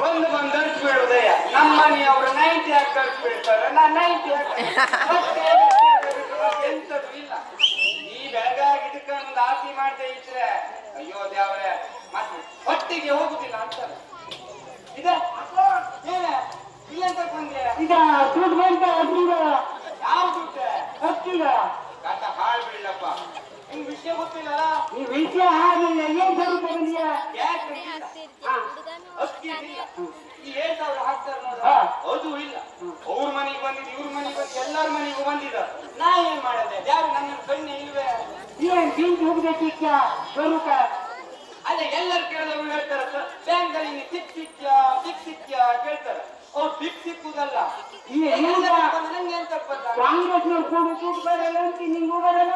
ಒಂದು ಬಂದು ಧರಿಸ್ಬಿಡುದಯ್ಯ ನಮ್ಮ ಮನೆಯವರು 90 ಹಾಕಿ ಧರಿಸ್ಬಿಡ್ತಾರೆ. ನಾ 90 ಎಂತದ್ದು ಇಲ್ಲ. ಈ ಬೆಳಗಾಗಿ ಇದಕ್ಕೊಂದು ಆಸೆ ಮಾಡದೆ ಇದ್ರೆ ಅಯ್ಯೋ ದೇವರೇ ಮತ್ತೆ ಹೊಟ್ಟಿಗೆ ಹೋಗುದಿಲ್ಲ ಅಂತಾರೆ. ಇದ ಏನ ಇಲ್ಲಂತ ಬಂದೆ ಈಗ ದುಡ್ಡು ಬಂತ ಯಾವ ದುಡ್ಡೆ ಗೊತ್ತಿಲ್ಲ. ಕಥ ಹಾಳು ಬೀಳಪ್ಪ. ನಿಂಗೆ ವಿಷಯ ಗೊತ್ತಿಲ್ಲ. ಈ ವಿಷಯ ಆಗಿಲ್ಲ. ಏನ್ ಸ್ವಲ್ಪ ಬಂದಿಯಾ? ಯಾಕೆ ಅಕ್ಕಿ ಇಲ್ಲ. ಈ 7,000 ಹಾಕ್ತಾರೆ ನೋಡ ಅದು ಇಲ್ಲ. ಅವ್ರ ಮನೆಗೆ ಬಂದಿದ್ದು ಇವ್ರ ಮನೆಗೆ ಬಂದು ಎಲ್ಲಾರ ಮನೆಗೂ ಬಂದಿದ. ನಾ ಏನ್ ಮಾಡದೆ? ಯಾರು ನನ್ನ ಕಣ್ಣೆ ಇಲ್ವೇ? ಏನ್ ತಿಂದು ಹೋಗ್ಬೇಕಿಕ್ಕ ಸ್ವರೂಪ ಅಲ್ಲ ಎಲ್ಲರೂ ಕೇಳಿದವ್ರು ಹೇಳ್ತಾರ ಬ್ಯಾಂಕ್ ಅಲ್ಲಿ ಸಿಕ್ಕಿತ್ಯ ಕೇಳ್ತಾರ. ಅವ್ರು ಸಿಕ್ಕುದಲ್ಲ. ನಂಗೆ ಏನ್ ತಪ್ಪಲ್ಲ. ಕಾಂಗ್ರೆಸ್ನವ್ರು ಕೊಡು ದುಡ್ಡು ಬರಲ್ಲ ಅಂತ ನಿಂಗೂ ಬರಲ್ಲ.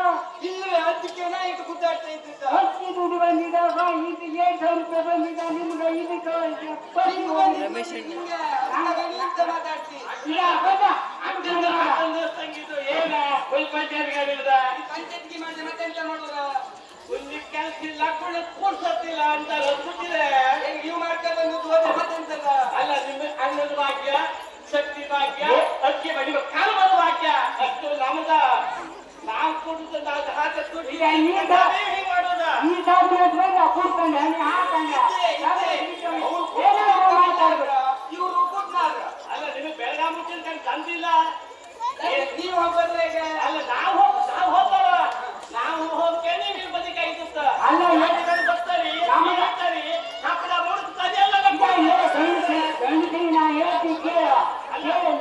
ಇಲ್ಲವೇ ಅದಕ್ಕೆ ನಾ ಇಟ್ಟು ಗುದ್ದಾಡ್ತಾ ಇದ್ದಿದ್ದ. ಅಕ್ಕಿ ದುಡ್ಡು ಬಂದಿದ ಇದು 7,000 ರೂಪಾಯಿ ಬಂದಿದ ನಿಮ್ಗೆ ಇದಕ್ಕೆ ಮಾತಾಡ್ತಿ ಏನ ಪಂಚಾಯತ್ಗೆ ಮಾಡಿದ್ರೆ ಮತ್ತೆ ಎಂತ ಮಾಡೋದ? ಒಂದು ಕೆಲಸ ಇಲ್ಲ ಕೂಡ್ಸತ್ತಿಲ್ಲ ಅಂತ ಗೊತ್ತಿದೆ. ನೀವು ಮಾಡ್ತಾ ಬಂದು ಹೋದ್ರೆ ಮತ್ತೆಂತಲ್ಲ. ಅಲ್ಲ ನಿಮ್ಮ ಅನ್ನದ ಭಾಗ್ಯ, ಶಕ್ತಿ ಭಾಗ್ಯ, ಅಕ್ಕಿ ಬಡಿ ಕಾಲದ ಭಾಗ್ಯ ಅಷ್ಟು ನಮದ. ನಾವು ಕೊಡುದು ನಾವು ಹಾಕತ್ತು ಹಿಂಗ್ ಮಾಡೋದ. ಈ ಸಾಬೂನು ಕೊಡ್ಕೊಂಡೆ ಹಾಕಂಡ ಇವರು ಕೊಟ್ಟಾಗ ಅಲ್ಲ ನಿಮಗೆ ಬೆಳಗಾವಿ ತಂದಿಲ್ಲ. ನೀವು ಹೋಗೋದ್ರೆ ಅಲ್ಲ ನಾವು ಹೋಗ್ತಾರ. ನಾವು ಹೋಗ್ತೇನೆ ನೀವು ಬದಿಕ ಇದ್ದ ಅಲ್ಲ ಬರ್ತಾರಿ ಕಪ್ಪಡ ಮೂಡುತ್ತದೆ ಎಲ್ಲ ಗಂಡಸಿ ನಾ ಹೇಳ್ತಿ ಕೇಳ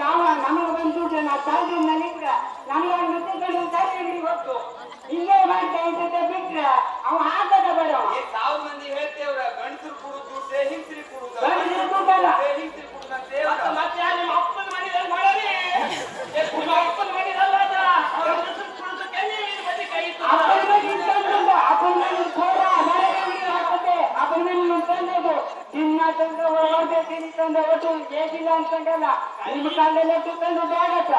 ನಾವು ನಮಗೆ ಬಂದು ನಾ ತಾಳ್ದು ನಲ್ಲಿದ್ರ ನನಗೆ ಮತ್ತೆ ತಾಯಿ ಗೊತ್ತು ಹಿಂಗೆ ಮಾಡ್ತಾ ಇದ್ದ ಬಿಟ್ರ ಅವ ಹಾಕದ ಬೇಡ. 1000 ಮಂದಿ ಹೇಳ್ತೇವ್ರ ಗಂಡಸರು ಕುಡುದು ಹೆಂಗಸರಿ ಕುಡುದು ಗಂಡಸರು ಕುಡಲ್ಲ. ಹೆಂಗಸರಿ ಕುಡುದಂತೆ ಮತ್ತೆ ನಿಮ್ಮ ಅಪ್ಪನ ಮನೆಯಲ್ಲಿ ಮಾಡರಿ. ನಿಮ್ಮ ಅಪ್ಪನ ಮನೆಯಲ್ಲ ಏಕಿಲ್ಲ ಅಂತಂದಲ್ಲ ನಿಮ್ಮ ಕಾಲದಲ್ಲಿ ತಂದು ಬ್ಯಾಗತ್ತ